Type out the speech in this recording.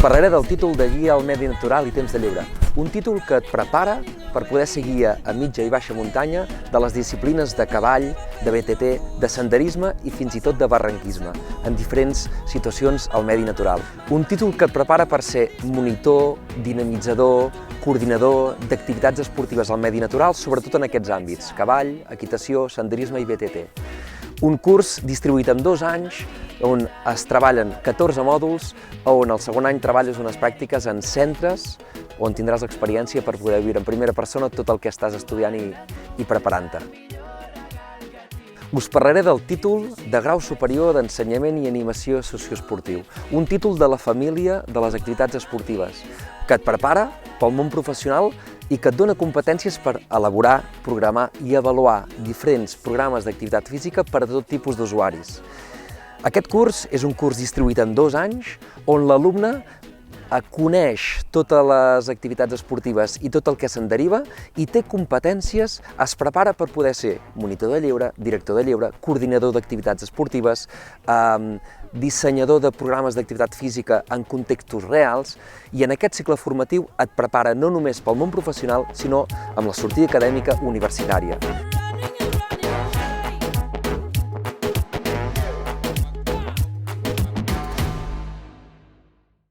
parlaré del títol de Guia al Medi Natural i Temps de Lleure, un títol que et prepara per poder ser guia a mitja i baixa muntanya de les disciplines de cavall, de BTT, de senderisme i fins i tot de barranquisme, en diferents situacions al medi natural. Un títol que et prepara per ser monitor, dinamitzador, coordinador d'activitats esportives al medi natural, sobretot en aquests àmbits, cavall, equitació, senderisme i BTT. Un curs distribuït en 2 anys, on es treballen 14 mòduls, on el segon any treballes unes pràctiques en centres, on tindràs experiència per poder viure en primera persona tot el que estàs estudiant i preparant-te. Us parlaré del títol de Grau Superior d'Ensenyament i Animació Socioesportiu, un títol de la família de les activitats esportives, que et prepara pel món professional i que et dona competències per elaborar, programar i avaluar diferents programes d'activitat física per a tot tipus d'usuaris. Aquest curs és un curs distribuït en 2 anys on l'alumne coneix totes les activitats esportives i tot el que se'n deriva i té competències, es prepara per poder ser monitor de lleure, director de lleure, coordinador d'activitats esportives, dissenyador de programes d'activitat física en contextos reals, i en aquest cicle formatiu et prepara no només pel món professional, sinó amb la sortida acadèmica universitària.